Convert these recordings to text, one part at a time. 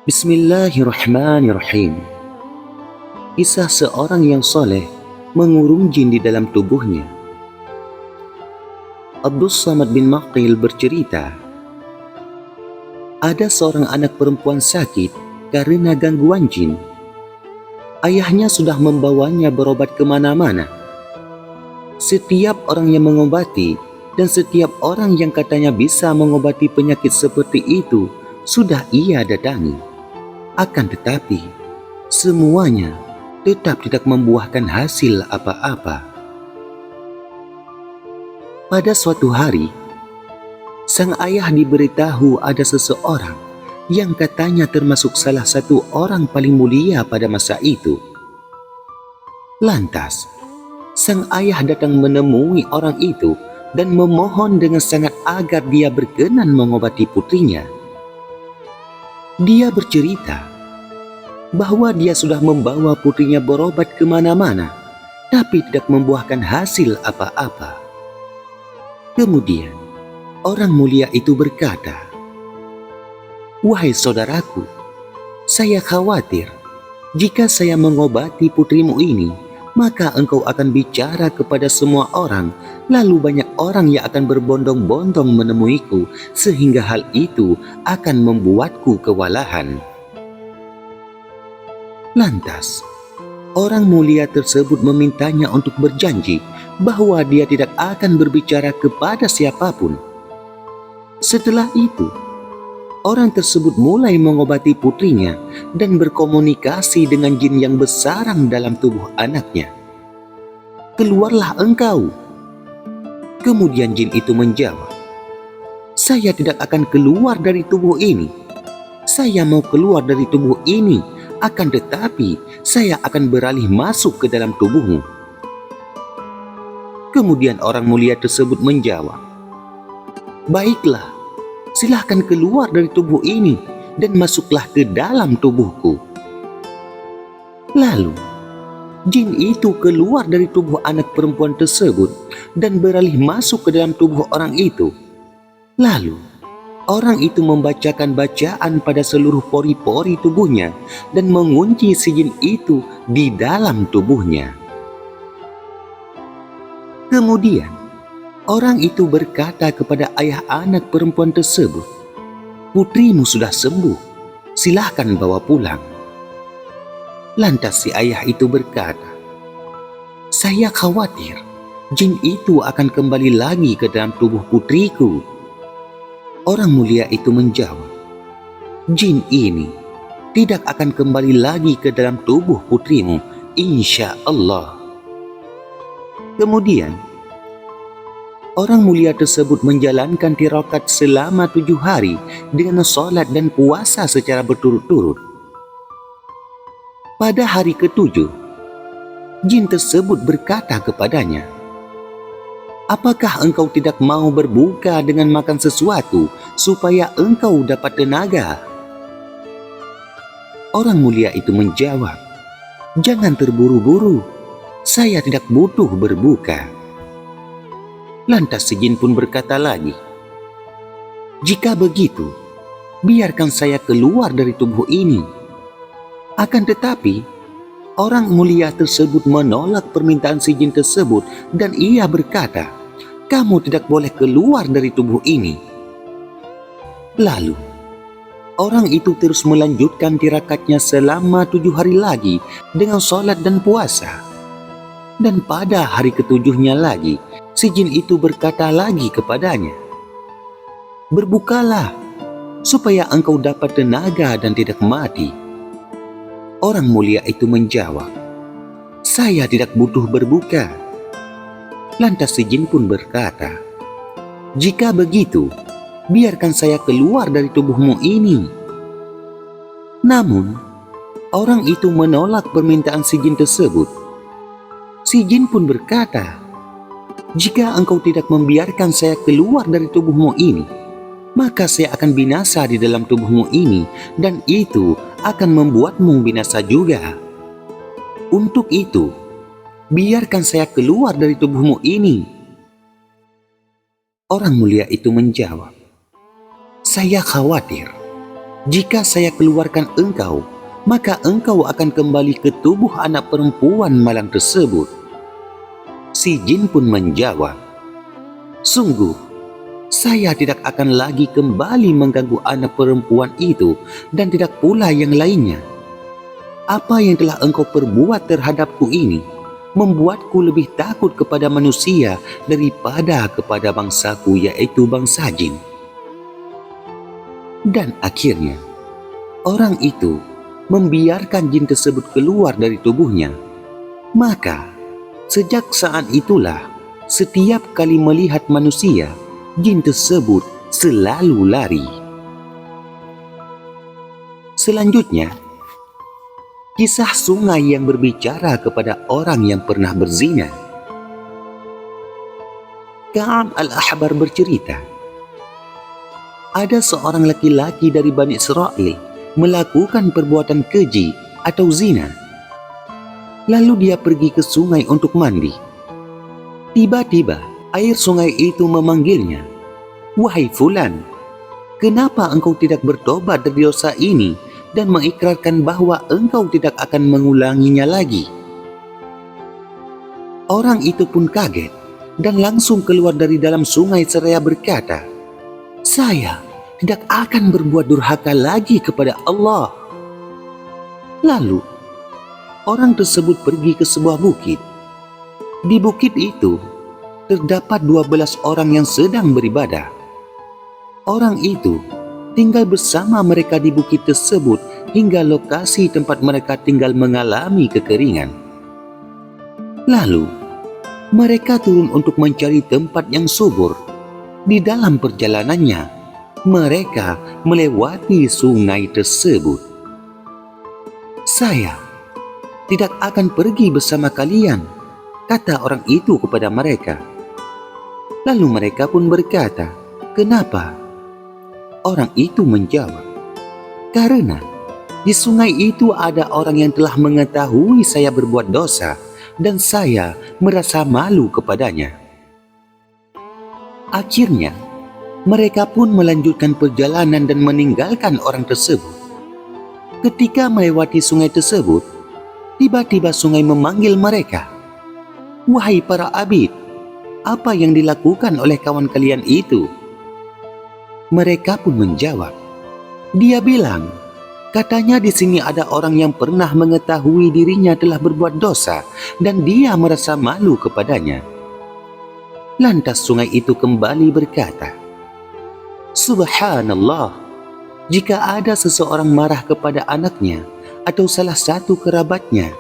Bismillahirrahmanirrahim. Kisah seorang yang soleh mengurung jin di dalam tubuhnya. Abdus Samad bin Maqil bercerita, ada seorang anak perempuan sakit karena gangguan jin. Ayahnya sudah membawanya berobat kemana-mana. Setiap orang yang mengobati dan setiap orang yang katanya bisa mengobati penyakit seperti itu sudah ia datangi. Akan tetapi, semuanya tetap tidak membuahkan hasil apa-apa. Pada suatu hari, sang ayah diberitahu ada seseorang yang katanya termasuk salah satu orang paling mulia pada masa itu. Lantas, sang ayah datang menemui orang itu dan memohon dengan sangat agar dia berkenan mengobati putrinya. Dia bercerita bahwa dia sudah membawa putrinya berobat kemana-mana, tapi tidak membuahkan hasil apa-apa. Kemudian, orang mulia itu berkata, "Wahai saudaraku, saya khawatir jika saya mengobati putrimu ini, maka engkau akan bicara kepada semua orang, lalu banyak orang yang akan berbondong-bondong menemuiku, sehingga hal itu akan membuatku kewalahan." Lantas, orang mulia tersebut memintanya untuk berjanji bahwa dia tidak akan berbicara kepada siapapun. Setelah itu, orang tersebut mulai mengobati putrinya dan berkomunikasi dengan jin yang bersarang dalam tubuh anaknya. "Keluarlah engkau." Kemudian jin itu menjawab, "Saya tidak akan keluar dari tubuh ini. Saya mau keluar dari tubuh ini, akan tetapi saya akan beralih masuk ke dalam tubuhmu." Kemudian orang mulia tersebut menjawab, "Baiklah, silahkan keluar dari tubuh ini dan masuklah ke dalam tubuhku." Lalu, jin itu keluar dari tubuh anak perempuan tersebut dan beralih masuk ke dalam tubuh orang itu. Lalu, orang itu membacakan bacaan pada seluruh pori-pori tubuhnya dan mengunci si jin itu di dalam tubuhnya. Kemudian, orang itu berkata kepada ayah anak perempuan tersebut, "Putrimu sudah sembuh, silahkan bawa pulang." Lantas si ayah itu berkata, "Saya khawatir jin itu akan kembali lagi ke dalam tubuh putriku." Orang mulia itu menjawab, "Jin ini tidak akan kembali lagi ke dalam tubuh putrimu, insya Allah." Kemudian, orang mulia tersebut menjalankan tirakat selama 7 hari dengan salat dan puasa secara berturut-turut. Pada hari ke-7, jin tersebut berkata kepadanya, "Apakah engkau tidak mau berbuka dengan makan sesuatu supaya engkau dapat tenaga?" Orang mulia itu menjawab, "Jangan terburu-buru, saya tidak butuh berbuka." Lantas si jin pun berkata lagi, "Jika begitu, biarkan saya keluar dari tubuh ini." Akan tetapi, orang mulia tersebut menolak permintaan si jin tersebut dan ia berkata, "Kamu tidak boleh keluar dari tubuh ini." Lalu, orang itu terus melanjutkan tirakatnya selama 7 hari lagi dengan sholat dan puasa. Dan pada hari ketujuhnya lagi, si jin itu berkata lagi kepadanya, "Berbukalah, supaya engkau dapat tenaga dan tidak mati." Orang mulia itu menjawab, "Saya tidak butuh berbuka." Lantas si jin pun berkata, "Jika begitu, biarkan saya keluar dari tubuhmu ini." Namun, orang itu menolak permintaan si jin tersebut. Si jin pun berkata, "Jika engkau tidak membiarkan saya keluar dari tubuhmu ini, maka saya akan binasa di dalam tubuhmu ini, dan itu akan membuatmu binasa juga. Untuk itu, biarkan saya keluar dari tubuhmu ini." Orang mulia itu menjawab, "Saya khawatir Jika saya keluarkan engkau, maka engkau akan kembali ke tubuh anak perempuan malang tersebut. Si jin pun menjawab, sungguh, saya tidak akan lagi kembali mengganggu anak perempuan itu dan tidak pula yang lainnya. Apa yang telah engkau perbuat terhadapku ini membuatku lebih takut kepada manusia daripada kepada bangsaku, yaitu bangsa jin. Dan akhirnya, orang itu membiarkan jin tersebut keluar dari tubuhnya. Maka, sejak saat itulah, setiap kali melihat manusia, jin tersebut selalu lari. Selanjutnya, kisah sungai yang berbicara kepada orang yang pernah berzina. Ka'ab al-Ahbar bercerita, ada seorang laki-laki dari Bani Israel melakukan perbuatan keji atau zina. Lalu dia pergi ke sungai untuk mandi. Tiba-tiba air sungai itu memanggilnya, "Wahai fulan, kenapa engkau tidak bertobat dari dosa ini dan mengikrarkan bahwa engkau tidak akan mengulanginya lagi?" Orang itu pun kaget dan langsung keluar dari dalam sungai seraya berkata, "Saya tidak akan berbuat durhaka lagi kepada Allah." Lalu, orang tersebut pergi ke sebuah bukit. Di bukit itu, terdapat 12 orang yang sedang beribadah. Orang itu tinggal bersama mereka di bukit tersebut hingga lokasi tempat mereka tinggal mengalami kekeringan. Lalu, mereka turun untuk mencari tempat yang subur. Di dalam perjalanannya, mereka melewati sungai tersebut. "Saya tidak akan pergi bersama kalian," kata orang itu kepada mereka. Lalu mereka pun berkata, "Kenapa?" Orang itu menjawab, "Karena di sungai itu ada orang yang telah mengetahui saya berbuat dosa dan saya merasa malu kepadanya." Akhirnya, mereka pun melanjutkan perjalanan dan meninggalkan orang tersebut. Ketika melewati sungai tersebut, tiba-tiba sungai memanggil mereka, "Wahai para abid, apa yang dilakukan oleh kawan kalian itu?" Mereka pun menjawab, "Dia bilang, katanya di sini ada orang yang pernah mengetahui dirinya telah berbuat dosa dan dia merasa malu kepadanya." Lantas sungai itu kembali berkata, "Subhanallah, jika ada seseorang marah kepada anaknya atau salah satu kerabatnya,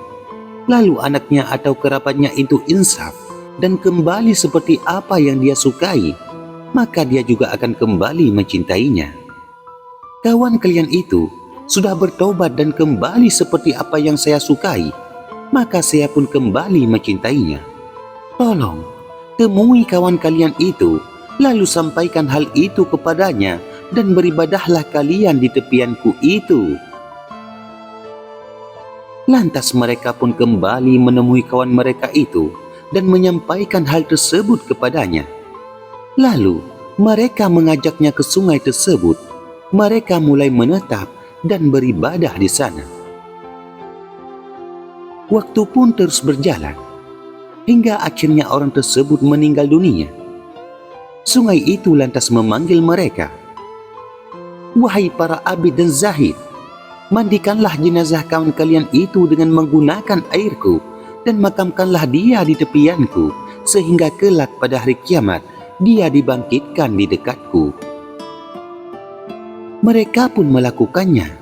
lalu anaknya atau kerabatnya itu insaf dan kembali seperti apa yang dia sukai, maka dia juga akan kembali mencintainya. Kawan kalian itu sudah bertobat dan kembali seperti apa yang saya sukai, maka saya pun kembali mencintainya. Tolong, temui kawan kalian itu, lalu sampaikan hal itu kepadanya, dan beribadahlah kalian di tepianku itu." Lantas mereka pun kembali menemui kawan mereka itu dan menyampaikan hal tersebut kepadanya. Lalu mereka mengajaknya ke sungai tersebut. Mereka mulai menetap dan beribadah di sana. Waktu pun terus berjalan, hingga akhirnya orang tersebut meninggal dunia. Sungai itu lantas memanggil mereka, "Wahai para abid dan zahid, mandikanlah jenazah kawan kalian itu dengan menggunakan airku dan makamkanlah dia di tepianku, sehingga kelak pada hari kiamat dia dibangkitkan di dekatku." Mereka pun melakukannya.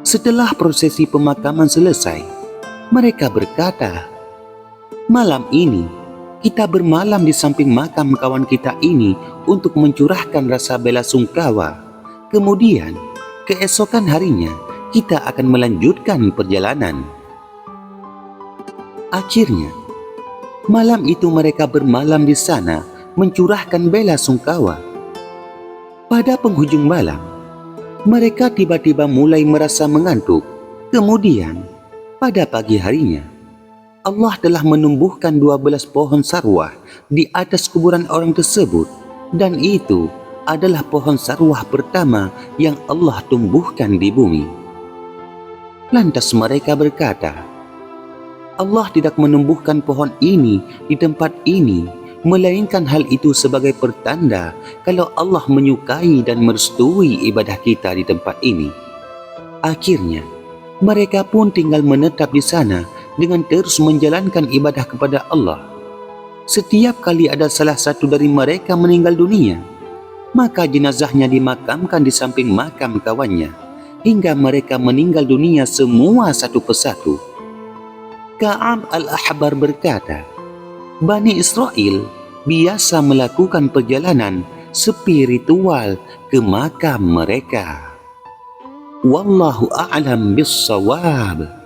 Setelah prosesi pemakaman selesai, mereka berkata, "Malam ini kita bermalam di samping makam kawan kita ini untuk mencurahkan rasa bela sungkawa. Kemudian, keesokan harinya kita akan melanjutkan perjalanan." Akhirnya, malam itu mereka bermalam di sana mencurahkan bela sungkawa. Pada penghujung malam, mereka tiba-tiba mulai merasa mengantuk. Kemudian, pada pagi harinya, Allah telah menumbuhkan 12 pohon sarwah di atas kuburan orang tersebut, dan itu adalah pohon sarwah pertama yang Allah tumbuhkan di bumi. Lantas mereka berkata, Allah tidak menumbuhkan pohon ini di tempat ini, melainkan hal itu sebagai pertanda kalau Allah menyukai dan merestui ibadah kita di tempat ini. Akhirnya, mereka pun tinggal menetap di sana dengan terus menjalankan ibadah kepada Allah. Setiap kali ada salah satu dari mereka meninggal dunia, maka jenazahnya dimakamkan di samping makam kawannya, hingga mereka meninggal dunia semua satu persatu. Ka'ab al-Ahbar berkata, Bani Israel biasa melakukan perjalanan spiritual ke makam mereka. Wallahu a'lam bis-shawab.